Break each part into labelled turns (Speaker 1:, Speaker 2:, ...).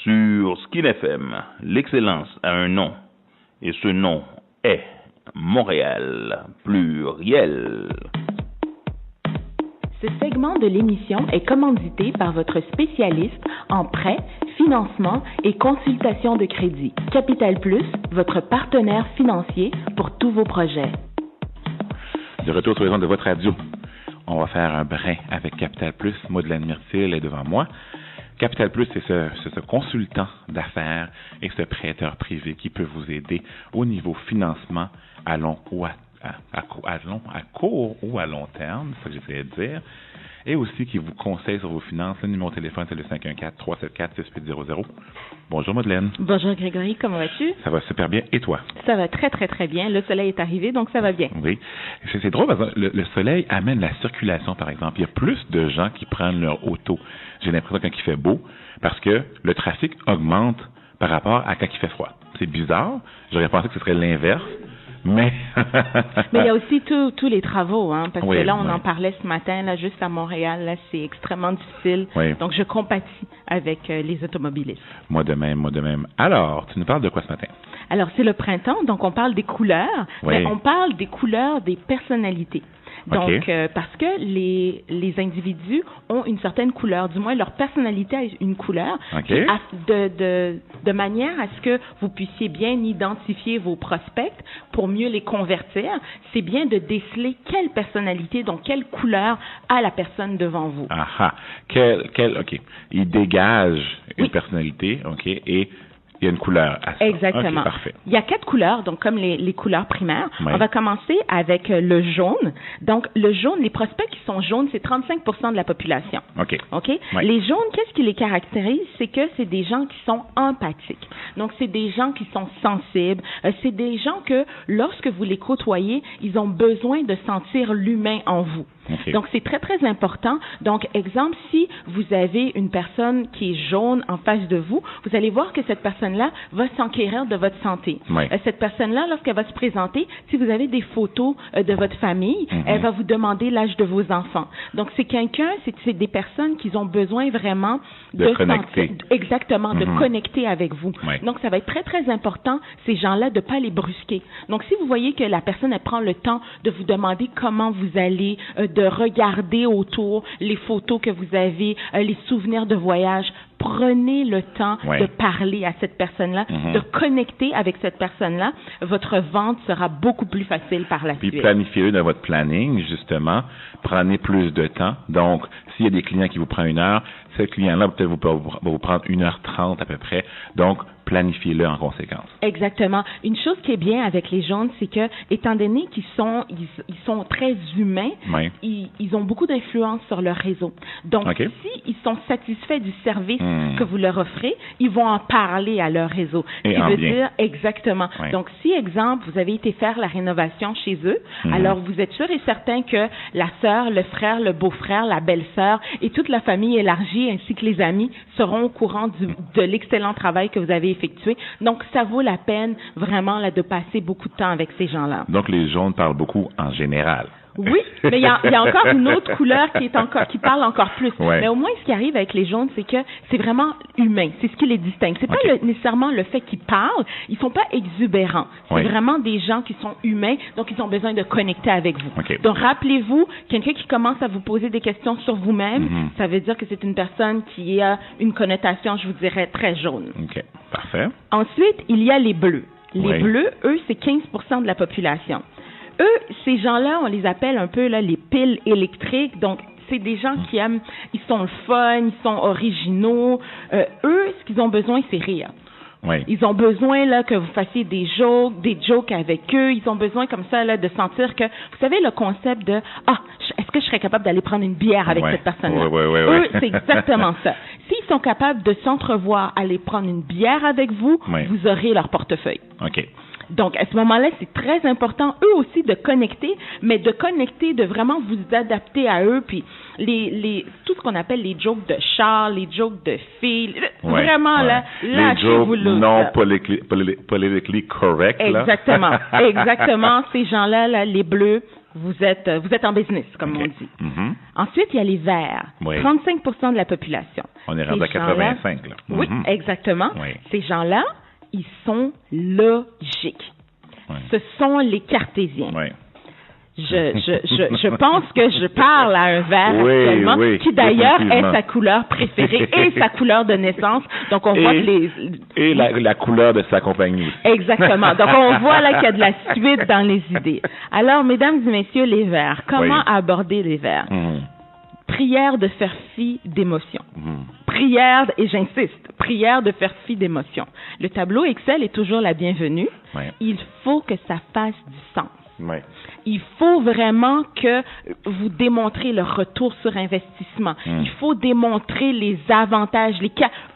Speaker 1: Sur Skin FM, l'excellence a un nom, et ce nom est Montréal Pluriel.
Speaker 2: Ce segment de l'émission est commandité par votre spécialiste en prêt, financement et consultation de crédit. Capital Plus, votre partenaire financier pour tous vos projets.
Speaker 3: De retour sur les ondes de votre radio, on va faire un brin avec Capital Plus. Maud-Hélène Myrtil est devant moi. Capital Plus, c'est ce consultant d'affaires et ce prêteur privé qui peut vous aider au niveau financement à court ou à long terme, c'est ce que j'essayais de dire, et aussi qui vous conseille sur vos finances. Le numéro de téléphone, c'est le 514-374-6800. Bonjour Maud-Hélène.
Speaker 2: Bonjour Grégory, comment vas-tu?
Speaker 3: Ça va super bien. Et toi? Ça
Speaker 2: va très, très, très bien. Le soleil est arrivé, donc ça va bien.
Speaker 3: Oui. C'est drôle, parce que le soleil amène la circulation, par exemple. Il y a plus de gens qui prennent leur auto, j'ai l'impression, quand il fait beau, parce que le trafic augmente par rapport à quand il fait froid. C'est bizarre. J'aurais pensé que ce serait l'inverse. Mais
Speaker 2: il y a aussi tous les travaux, hein, parce que là, on en parlait ce matin, là, juste à Montréal, là, c'est extrêmement difficile. Oui. Donc, je compatis avec les automobilistes.
Speaker 3: Moi de même. Alors, tu nous parles de quoi ce matin?
Speaker 2: Alors, c'est le printemps, donc on parle des couleurs, mais on parle des couleurs des personnalités. Donc, parce que les individus ont une certaine couleur, du moins leur personnalité a une couleur, de manière à ce que vous puissiez bien identifier vos prospects pour mieux les convertir. C'est bien de déceler quelle personnalité, donc quelle couleur a la personne devant vous.
Speaker 3: Ah, OK. Il dégage une personnalité, OK, et il y a une couleur à ça.
Speaker 2: Exactement.
Speaker 3: Okay, parfait.
Speaker 2: Il y a 4 couleurs, donc comme les couleurs primaires. Oui. On va commencer avec le jaune. Donc, le jaune, les prospects qui sont jaunes, c'est 35% de la population. OK? Oui. Les jaunes, qu'est-ce qui les caractérise? C'est que c'est des gens qui sont empathiques. Donc, c'est des gens qui sont sensibles. C'est des gens que, lorsque vous les côtoyez, ils ont besoin de sentir l'humain en vous. Okay. Donc, c'est très, très important. Donc, exemple, si vous avez une personne qui est jaune en face de vous, vous allez voir que cette personne-là va s'enquérir de votre santé. Oui. Cette personne-là, lorsqu'elle va se présenter, si vous avez des photos de votre famille, elle va vous demander l'âge de vos enfants. Donc, c'est des personnes qui ont besoin vraiment de
Speaker 3: connecter.
Speaker 2: Exactement, de connecter avec vous. Oui. Donc, ça va être très, très important, ces gens-là, de ne pas les brusquer. Donc, si vous voyez que la personne, elle prend le temps de vous demander comment vous allez, de regarder autour les photos que vous avez, les souvenirs de voyage, prenez le temps de parler à cette personne-là, de connecter avec cette personne-là. Votre vente sera beaucoup plus facile par la suite.
Speaker 3: Puis planifiez-le dans votre planning, justement. Prenez plus de temps. Donc, s'il y a des clients qui vous prennent 1 heure, ce client-là peut-être va vous prendre 1h30 à peu près. Donc, planifiez-le en conséquence.
Speaker 2: Exactement. Une chose qui est bien avec les jaunes, c'est que, étant donné qu'ils sont très humains, ils ont beaucoup d'influence sur leur réseau. Donc, s'ils sont satisfaits du service que vous leur offrez, ils vont en parler à leur réseau.
Speaker 3: Et
Speaker 2: ce qui
Speaker 3: en
Speaker 2: veut
Speaker 3: bien.
Speaker 2: dire exactement. Oui. Donc, si, exemple, vous avez été faire la rénovation chez eux, alors vous êtes sûr et certain que la sœur, le frère, le beau-frère, la belle-sœur et toute la famille élargie ainsi que les amis seront au courant de l'excellent travail que vous avez effectué. Donc, ça vaut la peine vraiment là, de passer beaucoup de temps avec ces gens-là.
Speaker 3: Donc, les jaunes parlent beaucoup en général.
Speaker 2: Oui, mais il y a encore une autre couleur qui parle encore plus. Ouais. Mais au moins, ce qui arrive avec les jaunes, c'est que c'est vraiment humain. C'est ce qui les distingue. C'est pas nécessairement le fait qu'ils parlent. Ils sont pas exubérants. C'est vraiment des gens qui sont humains, donc ils ont besoin de connecter avec vous. Donc, rappelez-vous, quelqu'un qui commence à vous poser des questions sur vous-même, ça veut dire que c'est une personne qui a une connotation, je vous dirais, très jaune.
Speaker 3: OK, parfait.
Speaker 2: Ensuite, il y a les bleus. Les bleus, eux, c'est 15% de la population. Eux, ces gens-là, on les appelle un peu là, les piles électriques. Donc, c'est des gens qui aiment, ils sont le fun, ils sont originaux. Eux, ce qu'ils ont besoin, c'est rire. Oui. Ils ont besoin là que vous fassiez des jokes avec eux. Ils ont besoin comme ça là de sentir que, vous savez, le concept de est-ce que je serais capable d'aller prendre une bière avec cette personne-là? Eux, c'est exactement ça. S'ils sont capables de s'entrevoir, aller prendre une bière avec vous, vous aurez leur portefeuille.
Speaker 3: OK.
Speaker 2: Donc, à ce moment-là, c'est très important, eux aussi, de connecter, mais de connecter, de vraiment vous adapter à eux, puis tout ce qu'on appelle les jokes de char, les jokes de filles, vraiment, là, lâchez-vous là.
Speaker 3: Non politically correct, là.
Speaker 2: Exactement, exactement. Ces gens-là, là, les bleus, vous êtes en business, comme on dit. Ensuite, il y a les verts, 35% de la population.
Speaker 3: On est rendu à 85, là.
Speaker 2: Oui, exactement. Ces gens-là, ils sont logiques. Ce sont les cartésiens. Je pense que je parle à un vert actuellement, qui d'ailleurs est sa couleur préférée et sa couleur de naissance. Donc, on voit que
Speaker 3: Et la couleur de sa compagnie aussi.
Speaker 2: Exactement. Donc, on voit là qu'il y a de la suite dans les idées. Alors, mesdames et messieurs, les verts, comment aborder les verts? Prière de faire fi d'émotion. Prière, et j'insiste, prière de faire fi d'émotion. Le tableau Excel est toujours la bienvenue. Il faut que ça fasse du sens. Il faut vraiment que vous démontrez le retour sur investissement. Il faut démontrer les avantages,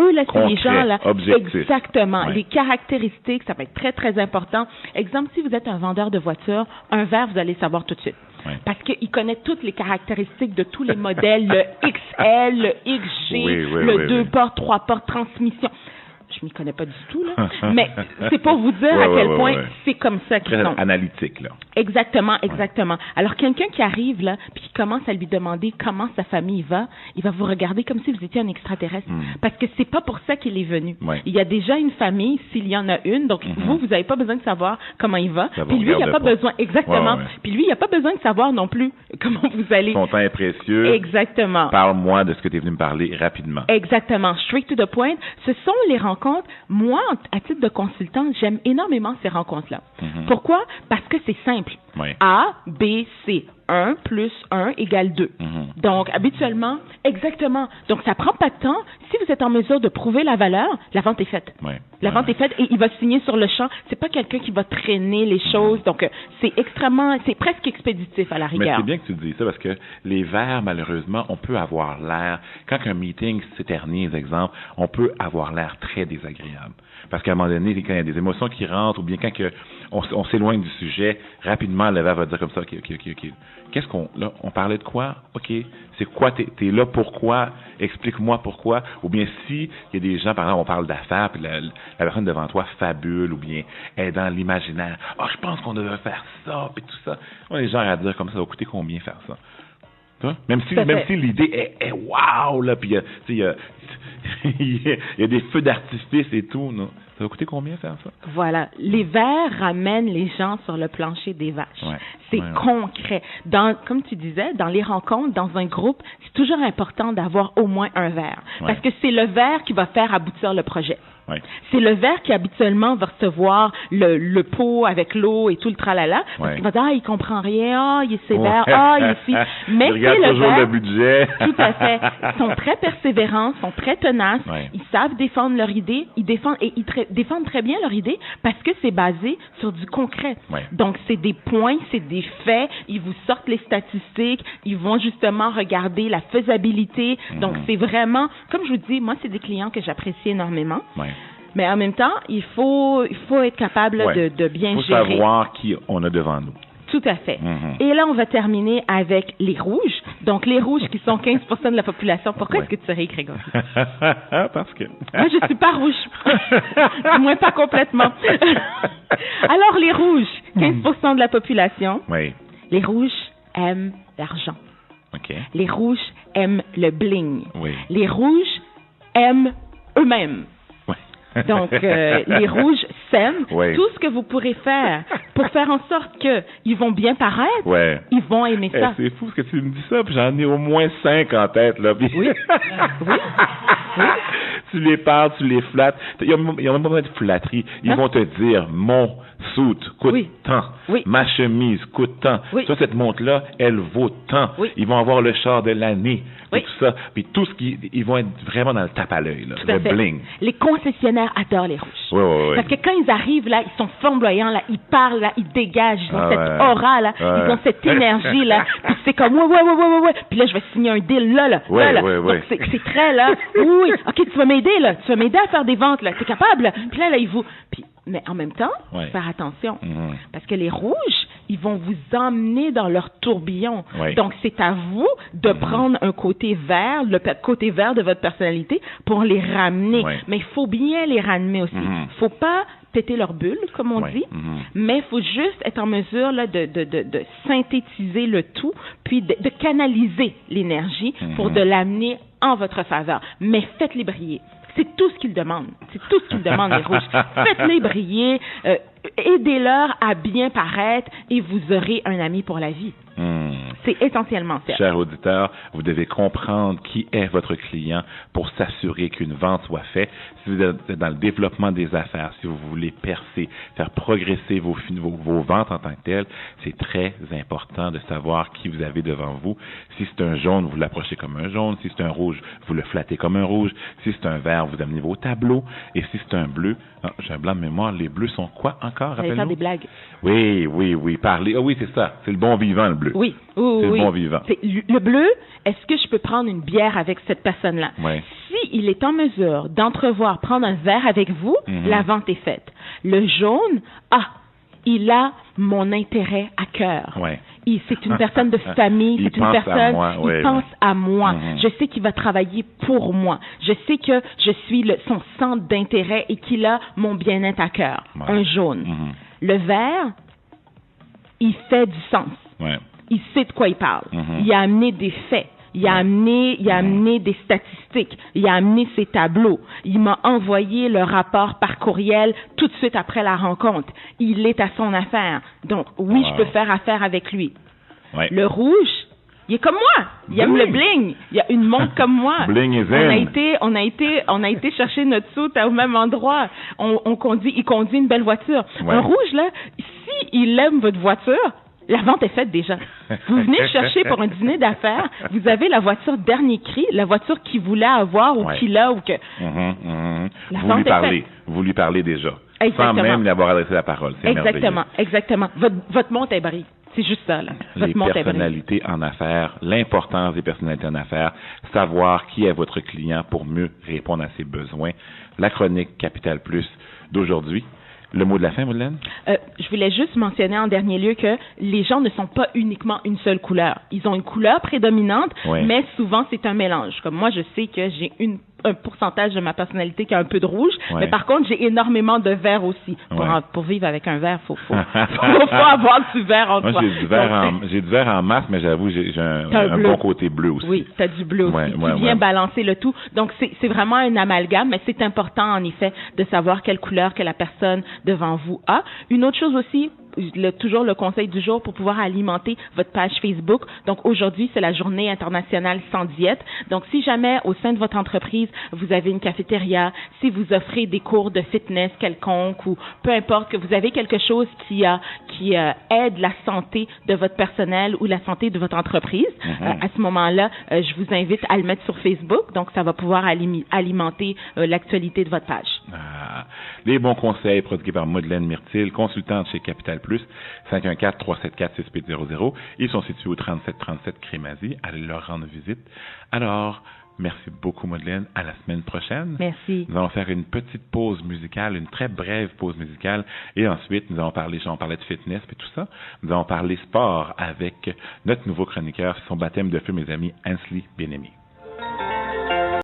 Speaker 2: eux là, c'est les gens là, exactement, les caractéristiques, ça va être très très important. Exemple, si vous êtes un vendeur de voitures, un vert, vous allez savoir tout de suite. Parce qu'il connaît toutes les caractéristiques de tous les modèles, le XL, le XG, le 2 portes, 3 portes, transmission. Je m'y connais pas du tout, là. Mais c'est pour vous dire à quel point c'est comme ça qu'ils sont.
Speaker 3: Analytique, là.
Speaker 2: Exactement. Alors, quelqu'un qui arrive, là, puis qui commence à lui demander comment sa famille va, il va vous regarder comme si vous étiez un extraterrestre. Parce que c'est pas pour ça qu'il est venu. Il y a déjà une famille, s'il y en a une, donc vous avez pas besoin de savoir comment il va. Puis lui, il a pas besoin, Puis lui, il a pas besoin de savoir non plus comment vous allez.
Speaker 3: Son temps est précieux.
Speaker 2: Exactement.
Speaker 3: Parle-moi de ce que tu es venu me parler rapidement.
Speaker 2: Exactement. Straight to the point. Ce sont les rencontres. Moi, à titre de consultant, j'aime énormément ces rencontres-là. Pourquoi? Parce que c'est simple. A, B, C. 1 plus 1 égale 2. Donc, habituellement, exactement. Donc, ça prend pas de temps. Si vous êtes en mesure de prouver la valeur, la vente est faite. La vente est faite et il va signer sur le champ. C'est pas quelqu'un qui va traîner les choses. Donc, c'est presque expéditif à la rigueur.
Speaker 3: Mais c'est bien que tu dis ça parce que les verts, malheureusement, on peut avoir l'air, quand un meeting s'éternise, exemple, on peut avoir l'air très désagréable. Parce qu'à un moment donné, quand il y a des émotions qui rentrent ou bien quand on s'éloigne du sujet, rapidement, le vert va dire comme ça, OK. Qu'est-ce là, on parlait de quoi? OK. C'est quoi? T'es là pourquoi? Explique-moi pourquoi. Ou bien si il y a des gens, par exemple, on parle d'affaires, puis la personne devant toi fabule, ou bien est dans l'imaginaire. Je pense qu'on devrait faire ça, puis tout ça. On a les gens à dire comme ça, ça va coûter combien faire ça? Même si l'idée est wow, là, puis il y a des feux d'artifice et tout, non? Ça va coûter combien faire ça?
Speaker 2: Voilà. Les verts ramènent les gens sur le plancher des vaches. C'est concret. Comme tu disais, dans les rencontres, dans un groupe, c'est toujours important d'avoir au moins un verre. Parce que c'est le verre qui va faire aboutir le projet. C'est le verre qui habituellement va recevoir le pot avec l'eau et tout le tralala. Parce qu'il va dire, il comprend rien, il est sévère, il est ici. Mais
Speaker 3: il regarde toujours le budget.
Speaker 2: Tout à fait. Ils sont très persévérants, sont très tenaces. Ils savent défendre leur idée. Ils défendent très bien leur idée parce que c'est basé sur du concret. Donc, c'est des points, c'est des faits. Ils vous sortent les statistiques. Ils vont justement regarder la faisabilité. Donc, c'est vraiment, comme je vous dis, moi, c'est des clients que j'apprécie énormément. Mais en même temps, il faut être capable de bien gérer.
Speaker 3: Il faut savoir qui on a devant nous.
Speaker 2: Tout à fait. Et là, on va terminer avec les rouges. Donc, les rouges qui sont 15% de la population. Pourquoi est-ce que tu ris, Grégory?
Speaker 3: Parce que...
Speaker 2: Moi, je suis pas rouge. Du moins, pas complètement. Alors, les rouges, 15% de la population. Les rouges aiment l'argent. Les rouges aiment le bling. Les rouges aiment eux-mêmes. Donc, les rouges s'aiment. Tout ce que vous pourrez faire pour faire en sorte qu'ils vont bien paraître, ils vont aimer ça.
Speaker 3: C'est fou ce que tu me dis ça, puis j'en ai au moins 5 en tête, là.
Speaker 2: Oui.
Speaker 3: Tu les parles, tu les flattes. Il y a même pas de flatterie. Ils vont te dire, mon soute coûte tant. Ma chemise coûte tant. Toi, cette montre-là, elle vaut tant. Ils vont avoir le char de l'année. Tout ça. Puis tout ce ils vont être vraiment dans le tape à l'œil, le bling.
Speaker 2: Les concessionnaires adorent les rouges. Parce que quand ils arrivent, là, ils sont flamboyants, là, ils parlent, là, ils dégagent, ils ont cette aura, là, ils ont cette énergie, là. Puis c'est comme, ouais. Puis là, je vais signer un deal, là. Donc, c'est très, là, oui. OK, tu vas m'aider, là. Tu vas m'aider à faire des ventes, là. T'es capable, là. Puis là, ils vous... Mais en même temps, faire attention. Parce que les rouges, ils vont vous emmener dans leur tourbillon.
Speaker 3: Oui.
Speaker 2: Donc, c'est à vous de prendre un côté vert, le côté vert de votre personnalité pour les ramener.
Speaker 3: Oui.
Speaker 2: Mais il faut bien les ramener aussi. Faut pas péter leur bulle, comme on dit, mais il faut juste être en mesure là, de synthétiser le tout, puis de canaliser l'énergie pour de l'amener en votre faveur. Mais faites-les briller. C'est tout ce qu'ils demandent. C'est tout ce qu'ils demandent, les rouges. Faites-les briller, aidez-leur à bien paraître et vous aurez un ami pour la vie. C'est essentiellement ça.
Speaker 3: Chers auditeurs, vous devez comprendre qui est votre client pour s'assurer qu'une vente soit faite. Si vous êtes dans le développement des affaires, si vous voulez percer, faire progresser vos ventes en tant que telles, c'est très important de savoir qui vous avez devant vous. Si c'est un jaune, vous l'approchez comme un jaune. Si c'est un rouge, vous le flattez comme un rouge. Si c'est un vert, vous amenez vos tableaux. Et si c'est un bleu, j'ai un blanc de mémoire, les bleus sont quoi encore?
Speaker 2: Vous allez faire des blagues.
Speaker 3: Oui, parlez. Oui, c'est ça. C'est le bon vivant, le bleu.
Speaker 2: Oui.
Speaker 3: C'est le bon vivant.
Speaker 2: Le bleu, est-ce que je peux prendre une bière avec cette personne-là?
Speaker 3: Oui.
Speaker 2: Si il est en mesure d'entrevoir prendre un verre avec vous, la vente est faite. Le jaune, il a mon intérêt à cœur.
Speaker 3: Ouais.
Speaker 2: C'est une personne de famille, c'est une personne qui pense à moi. Je sais qu'il va travailler pour moi. Je sais que je suis son centre d'intérêt et qu'il a mon bien-être à cœur. Un jaune. Le vert, il fait du sens.
Speaker 3: Ouais.
Speaker 2: Il sait de quoi il parle. Il a amené des faits. Il a amené des statistiques. Il a amené ses tableaux. Il m'a envoyé le rapport par courriel tout de suite après la rencontre. Il est à son affaire. Donc, oui, je peux faire affaire avec lui.
Speaker 3: Ouais.
Speaker 2: Le rouge, il est comme moi. Il aime le bling. Il a une montre comme moi.
Speaker 3: Bling is in.
Speaker 2: On a été chercher notre soute au même endroit. Il conduit une belle voiture. Ouais. Un rouge, là, si il aime votre voiture, la vente est faite déjà. Vous venez chercher pour un dîner d'affaires, vous avez la voiture dernier cri, la voiture qu'il voulait avoir ou qu'il a ou que... La vente est faite.
Speaker 3: Vous lui parlez déjà.
Speaker 2: Exactement.
Speaker 3: Sans même lui avoir adressé la parole. C'est
Speaker 2: exactement. Votre montre est brille. C'est juste ça, là.
Speaker 3: Les personnalités en affaires, l'importance des personnalités en affaires, savoir qui est votre client pour mieux répondre à ses besoins. La chronique Capital Plus d'aujourd'hui. Le mot de la fin, Madeleine?
Speaker 2: Je voulais juste mentionner en dernier lieu que les gens ne sont pas uniquement une seule couleur. Ils ont une couleur prédominante, mais souvent c'est un mélange. Comme moi, je sais que j'ai un pourcentage de ma personnalité qui a un peu de rouge, mais par contre, j'ai énormément de vert aussi. Pour vivre avec un vert, faut avoir du vert en toi.
Speaker 3: J'ai du vert en masse, mais j'avoue, j'ai un bon côté bleu aussi.
Speaker 2: Oui, tu as du bleu aussi, qui vient balancer le tout. Donc, c'est vraiment un amalgame, mais c'est important, en effet, de savoir quelle couleur que la personne devant vous a. Une autre chose aussi, toujours le conseil du jour pour pouvoir alimenter votre page Facebook. Donc, aujourd'hui, c'est la journée internationale sans diète. Donc, si jamais, au sein de votre entreprise, vous avez une cafétéria, si vous offrez des cours de fitness quelconque ou peu importe, que vous avez quelque chose qui aide la santé de votre personnel ou la santé de votre entreprise, à ce moment-là, je vous invite à le mettre sur Facebook. Donc, ça va pouvoir alimenter l'actualité de votre page.
Speaker 3: Les bons conseils produits par Madeleine Myrtil, consultante chez Capital Plus, 514-374-6800. Ils sont situés au 3737 Crémazie. Allez leur rendre visite. Alors, merci beaucoup, Madeleine. À la semaine prochaine.
Speaker 2: Merci.
Speaker 3: Nous allons faire une petite pause musicale, une très brève pause musicale. Et ensuite, nous allons parler de fitness et tout ça. Nous allons parler sport avec notre nouveau chroniqueur, son baptême de feu, mes amis, Ainsley Bien-Aimé.